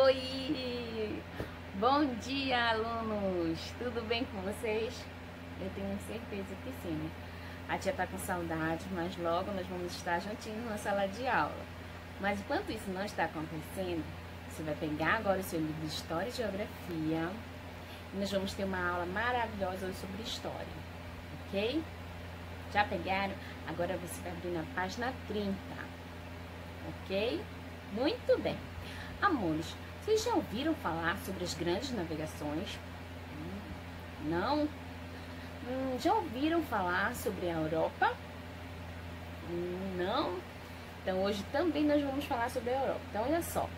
Oi! Bom dia, alunos! Tudo bem com vocês? Eu tenho certeza que sim, né? A tia tá com saudade, mas logo nós vamos estar juntinhos na sala de aula. Mas enquanto isso não está acontecendo, você vai pegar agora o seu livro de História e Geografia e nós vamos ter uma aula maravilhosa hoje sobre História, ok? Já pegaram? Agora você vai abrir na página 30, ok? Muito bem. Amores, vocês já ouviram falar sobre as grandes navegações? Não? Já ouviram falar sobre a Europa? Não? Então hoje também nós vamos falar sobre a Europa. Então olha só.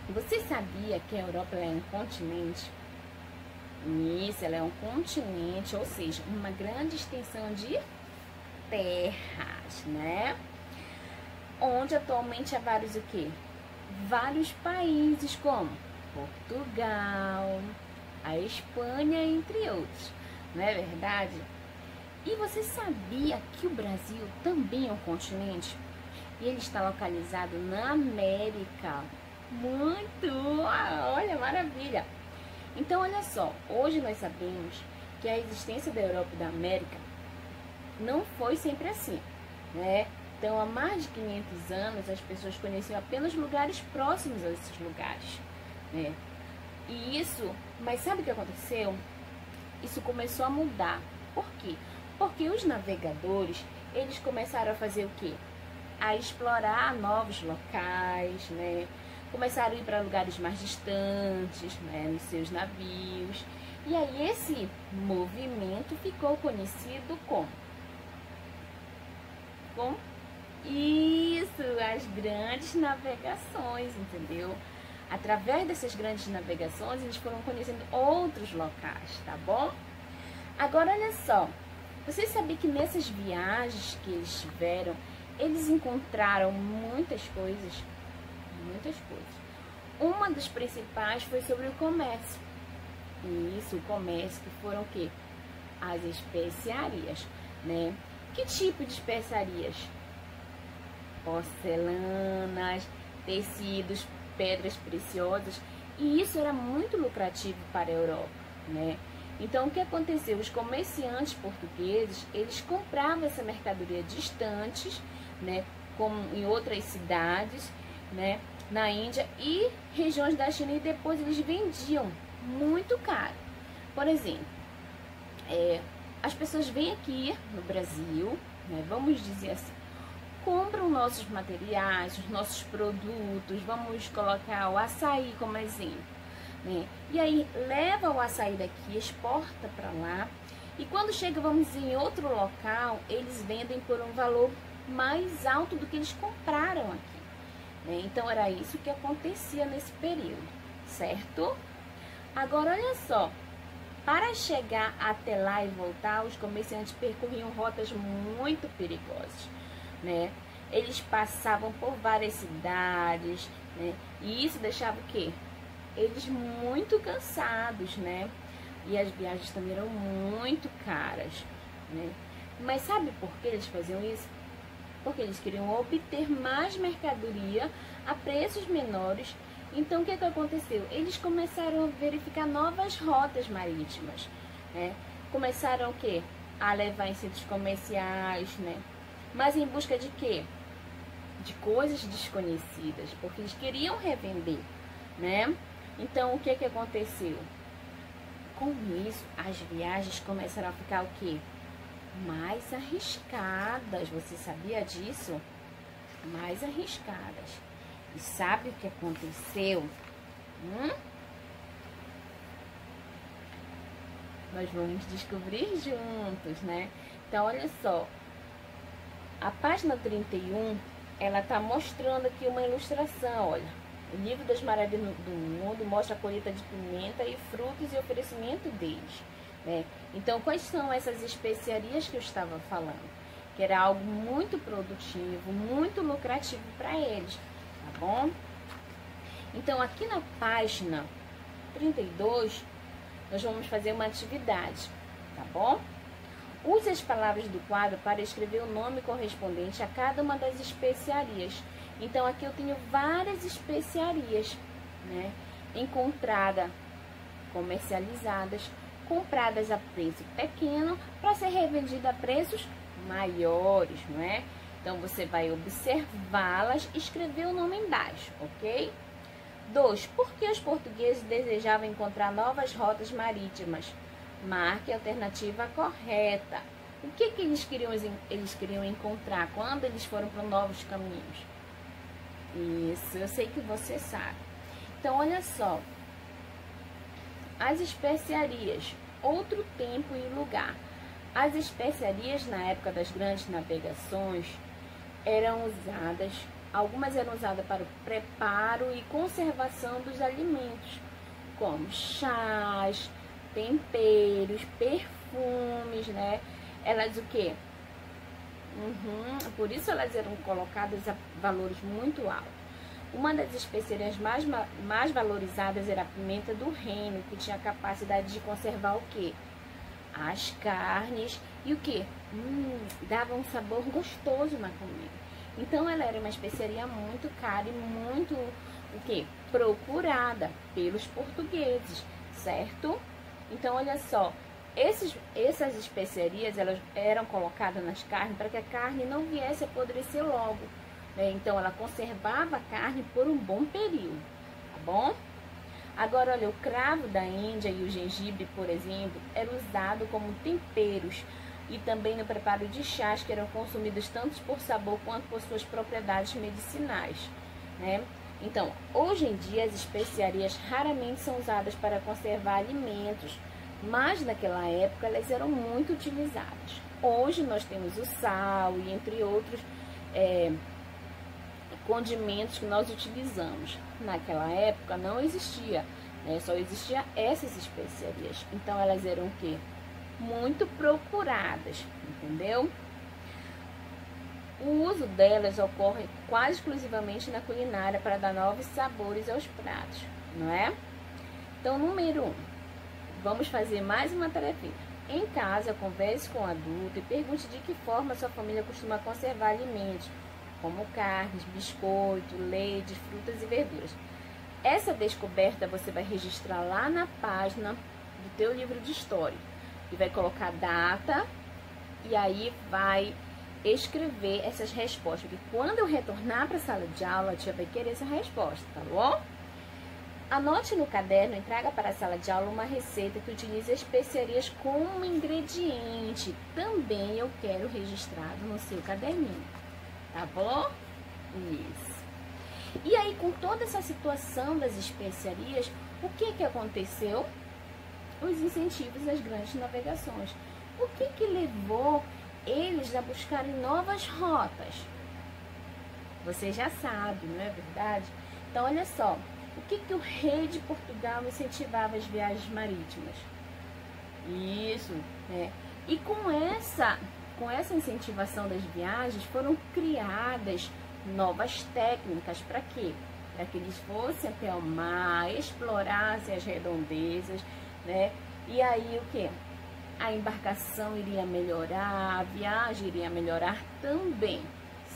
Você sabia que a Europa é um continente? Isso, ela é um continente, ou seja, uma grande extensão de terras, né? Onde atualmente há vários o quê? Vários países como Portugal, a Espanha, entre outros. Não é verdade? E você sabia que o Brasil também é um continente? E ele está localizado na América. Muito! Olha, maravilha! Então, olha só, hoje nós sabemos que a existência da Europa e da América não foi sempre assim, né? Então, há mais de 500 anos, as pessoas conheciam apenas lugares próximos a esses lugares, né? E isso, mas sabe o que aconteceu? Isso começou a mudar. Por quê? Porque os navegadores, eles começaram a fazer o quê? A explorar novos locais, né? Começaram a ir para lugares mais distantes, né? Nos seus navios. E aí esse movimento ficou conhecido como isso, as grandes navegações, entendeu? Através dessas grandes navegações, eles foram conhecendo outros locais, tá bom? Agora, olha só, vocês sabiam que nessas viagens que eles tiveram, eles encontraram muitas coisas? Muitas coisas. Uma das principais foi sobre o comércio. Isso, o comércio, que foram o quê? As especiarias, né? Que tipo de especiarias? Porcelanas, tecidos, pedras preciosas. E isso era muito lucrativo para a Europa, né? Então, o que aconteceu? Os comerciantes portugueses, eles compravam essa mercadoria distantes, né? Como em outras cidades, né? Na Índia e regiões da China, e depois eles vendiam muito caro. Por exemplo, as pessoas vêm aqui no Brasil, né, vamos dizer assim, compram nossos materiais, os nossos produtos, vamos colocar o açaí como exemplo, né? E aí leva o açaí daqui, exporta para lá, e quando chega, vamos dizer, em outro local, eles vendem por um valor mais alto do que eles compraram aqui, né? Então era isso que acontecia nesse período, certo? Agora olha só. Para chegar até lá e voltar, os comerciantes percorriam rotas muito perigosas, né? Eles passavam por várias cidades, né? E isso deixava o quê? Eles muito cansados, né? E as viagens também eram muito caras, né? Mas sabe por que eles faziam isso? Porque eles queriam obter mais mercadoria a preços menores. Então, o que aconteceu? Eles começaram a verificar novas rotas marítimas, né? Começaram o quê? A levar em centros comerciais, né? Mas em busca de quê? De coisas desconhecidas, porque eles queriam revender, né? Então, o que aconteceu? Com isso, as viagens começaram a ficar o quê? Mais arriscadas. Você sabia disso? Mais arriscadas. E sabe o que aconteceu? Nós vamos descobrir juntos, né? Então, olha só. A página 31, ela tá mostrando aqui uma ilustração, olha. O livro das maravilhas do mundo mostra a colheita de pimenta e frutos e oferecimento deles, né? Então, quais são essas especiarias que eu estava falando? Que era algo muito produtivo, muito lucrativo para eles. Tá bom? Então, aqui na página 32, nós vamos fazer uma atividade, tá bom? Use as palavras do quadro para escrever o nome correspondente a cada uma das especiarias. Então, aqui eu tenho várias especiarias, né? Encontrada, comercializadas, compradas a preço pequeno para ser revendida a preços maiores, não é? Então, você vai observá-las e escrever o nome embaixo, ok? 2. Por que os portugueses desejavam encontrar novas rotas marítimas? Marque a alternativa correta. O que eles queriam encontrar quando eles foram para novos caminhos? Isso, eu sei que você sabe. Então, olha só. As especiarias, outro tempo e lugar. As especiarias, na época das grandes navegações, eram usadas, algumas eram usadas para o preparo e conservação dos alimentos, como chás, temperos, perfumes, né? Elas o quê? Por isso elas eram colocadas a valores muito altos. Uma das especiarias mais valorizadas era a pimenta do reino, que tinha a capacidade de conservar o quê? As carnes e o quê? Dava um sabor gostoso na comida. Então ela era uma especiaria muito cara e muito o quê? Procurada pelos portugueses, certo? Então olha só, essas especiarias elas eram colocadas nas carnes para que a carne não viesse a apodrecer logo, né? Então ela conservava a carne por um bom período, tá bom? Agora, olha, o cravo da Índia e o gengibre, por exemplo, era usado como temperos e também no preparo de chás que eram consumidos tanto por sabor quanto por suas propriedades medicinais, né? Então, hoje em dia, as especiarias raramente são usadas para conservar alimentos, mas naquela época elas eram muito utilizadas. Hoje nós temos o sal e entre outros condimentos que nós utilizamos. Naquela época não existia, né? Só existia essas especiarias. Então elas eram o quê? Muito procuradas, entendeu? O uso delas ocorre quase exclusivamente na culinária para dar novos sabores aos pratos, não é? Então, número 1, vamos fazer mais uma tarefinha. Em casa, converse com o adulto e pergunte de que forma sua família costuma conservar alimentos, como carnes, biscoito, leite, frutas e verduras. Essa descoberta você vai registrar lá na página do teu livro de história. E vai colocar data e aí vai escrever essas respostas. Porque quando eu retornar para a sala de aula, a tia vai querer essa resposta, tá bom? Anote no caderno e traga para a sala de aula uma receita que utilize especiarias como ingrediente. Também eu quero registrado no seu caderninho, tá bom? Isso. E aí, com toda essa situação das especiarias, o que aconteceu? Os incentivos às grandes navegações. O que levou eles a buscarem novas rotas? Você já sabe, não é verdade? Então, olha só. O que o rei de Portugal incentivava as viagens marítimas? Isso, né? E com essa incentivação das viagens, foram criadas novas técnicas. Para quê? Para que eles fossem até o mar, explorassem as redondezas, né? E aí o quê? A embarcação iria melhorar, a viagem iria melhorar também,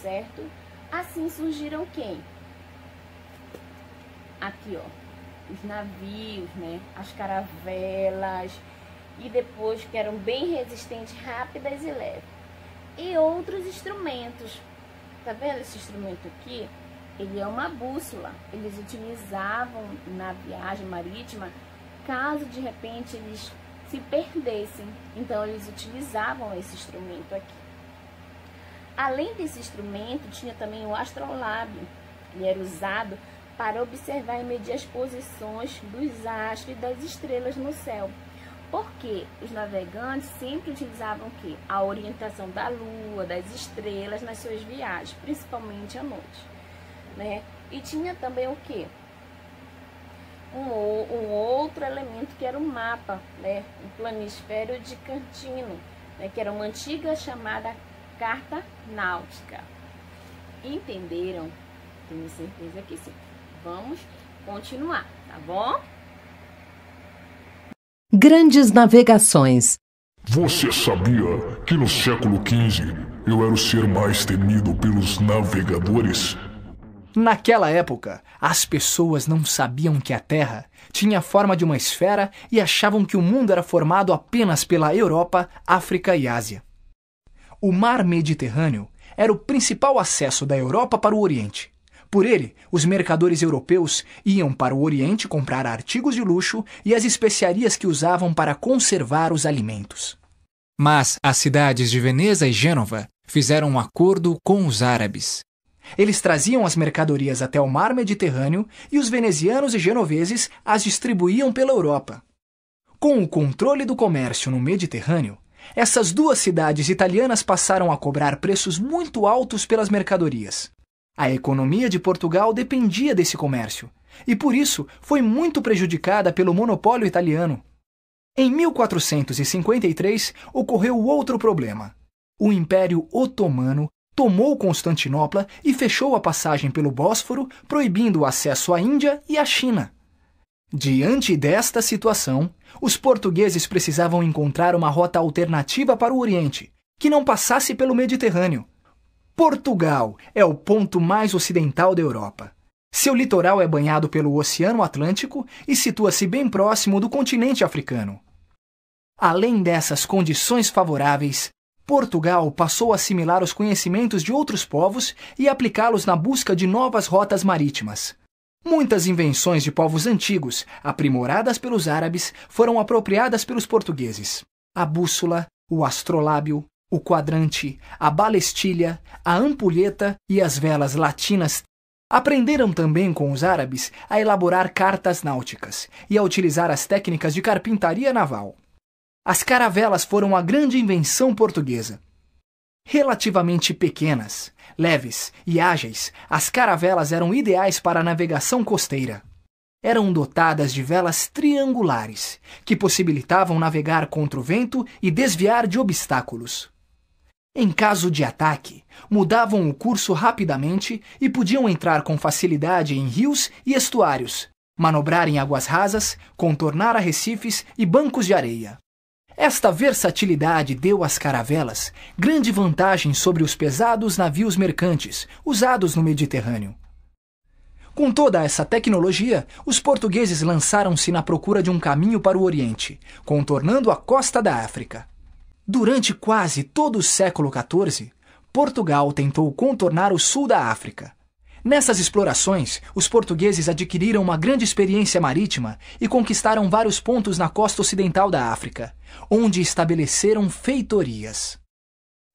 certo? Assim surgiram quem? Aqui, ó, os navios, né? As caravelas, e depois que eram bem resistentes, rápidas e leves. E outros instrumentos. Tá vendo esse instrumento aqui? Ele é uma bússola. Eles utilizavam na viagem marítima, caso de repente eles se perdessem. Então eles utilizavam esse instrumento aqui. Além desse instrumento, tinha também o astrolábio. Ele era usado para observar e medir as posições dos astros e das estrelas no céu. Porque os navegantes sempre utilizavam o quê? A orientação da lua, das estrelas nas suas viagens, principalmente à noite, né? E tinha também o quê? Um outro elemento que era o mapa, né? O planisfério de Cantino, né? Que era uma antiga chamada carta náutica. Entenderam? Tenho certeza que sim. Vamos continuar, tá bom? Grandes navegações. Você sabia que no século XV eu era o ser mais temido pelos navegadores? Naquela época, as pessoas não sabiam que a Terra tinha a forma de uma esfera e achavam que o mundo era formado apenas pela Europa, África e Ásia. O Mar Mediterrâneo era o principal acesso da Europa para o Oriente. Por ele, os mercadores europeus iam para o Oriente comprar artigos de luxo e as especiarias que usavam para conservar os alimentos. Mas as cidades de Veneza e Gênova fizeram um acordo com os árabes. Eles traziam as mercadorias até o Mar Mediterrâneo e os venezianos e genoveses as distribuíam pela Europa. Com o controle do comércio no Mediterrâneo, essas duas cidades italianas passaram a cobrar preços muito altos pelas mercadorias. A economia de Portugal dependia desse comércio e, por isso, foi muito prejudicada pelo monopólio italiano. Em 1453, ocorreu outro problema. O Império Otomano tomou Constantinopla e fechou a passagem pelo Bósforo, proibindo o acesso à Índia e à China. Diante desta situação, os portugueses precisavam encontrar uma rota alternativa para o Oriente, que não passasse pelo Mediterrâneo. Portugal é o ponto mais ocidental da Europa. Seu litoral é banhado pelo Oceano Atlântico e situa-se bem próximo do continente africano. Além dessas condições favoráveis, Portugal passou a assimilar os conhecimentos de outros povos e aplicá-los na busca de novas rotas marítimas. Muitas invenções de povos antigos, aprimoradas pelos árabes, foram apropriadas pelos portugueses. A bússola, o astrolábio, o quadrante, a balestilha, a ampulheta e as velas latinas. Aprenderam também com os árabes a elaborar cartas náuticas e a utilizar as técnicas de carpintaria naval. As caravelas foram a grande invenção portuguesa. Relativamente pequenas, leves e ágeis, as caravelas eram ideais para a navegação costeira. Eram dotadas de velas triangulares, que possibilitavam navegar contra o vento e desviar de obstáculos. Em caso de ataque, mudavam o curso rapidamente e podiam entrar com facilidade em rios e estuários, manobrar em águas rasas, contornar arrecifes e bancos de areia. Esta versatilidade deu às caravelas grande vantagem sobre os pesados navios mercantes usados no Mediterrâneo. Com toda essa tecnologia, os portugueses lançaram-se na procura de um caminho para o Oriente, contornando a costa da África. Durante quase todo o século XIV, Portugal tentou contornar o sul da África. Nessas explorações, os portugueses adquiriram uma grande experiência marítima e conquistaram vários pontos na costa ocidental da África, onde estabeleceram feitorias.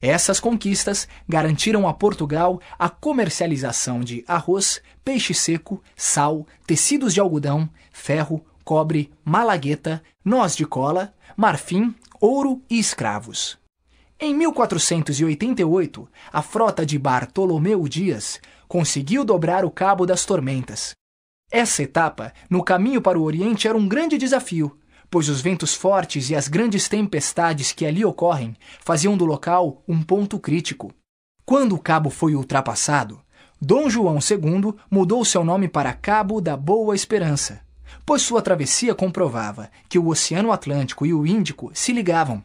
Essas conquistas garantiram a Portugal a comercialização de arroz, peixe seco, sal, tecidos de algodão, ferro, cobre, malagueta, noz de cola, marfim, ouro e escravos. Em 1488, a frota de Bartolomeu Dias conseguiu dobrar o Cabo das Tormentas. Essa etapa, no caminho para o Oriente, era um grande desafio, pois os ventos fortes e as grandes tempestades que ali ocorrem faziam do local um ponto crítico. Quando o cabo foi ultrapassado, Dom João II mudou seu nome para Cabo da Boa Esperança, pois sua travessia comprovava que o Oceano Atlântico e o Índico se ligavam.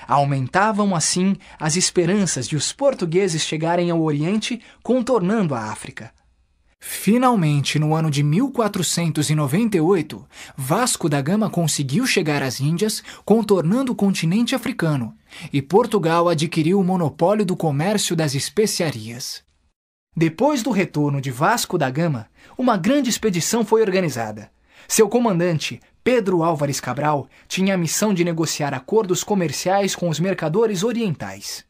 Aumentavam, assim, as esperanças de os portugueses chegarem ao Oriente, contornando a África. Finalmente, no ano de 1498, Vasco da Gama conseguiu chegar às Índias, contornando o continente africano, e Portugal adquiriu o monopólio do comércio das especiarias. Depois do retorno de Vasco da Gama, uma grande expedição foi organizada. Seu comandante, Pedro Álvares Cabral, tinha a missão de negociar acordos comerciais com os mercadores orientais.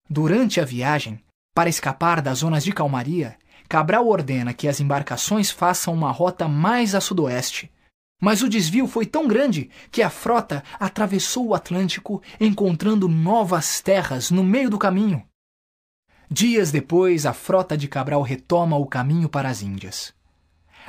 Durante a viagem, para escapar das zonas de calmaria, Cabral ordena que as embarcações façam uma rota mais a sudoeste. Mas o desvio foi tão grande que a frota atravessou o Atlântico, encontrando novas terras no meio do caminho. Dias depois, a frota de Cabral retoma o caminho para as Índias.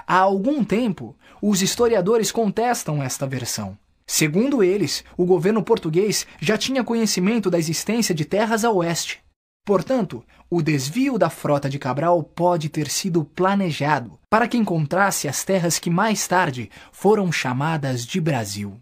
Há algum tempo, os historiadores contestam esta versão. Segundo eles, o governo português já tinha conhecimento da existência de terras a oeste. Portanto, o desvio da frota de Cabral pode ter sido planejado para que encontrasse as terras que mais tarde foram chamadas de Brasil.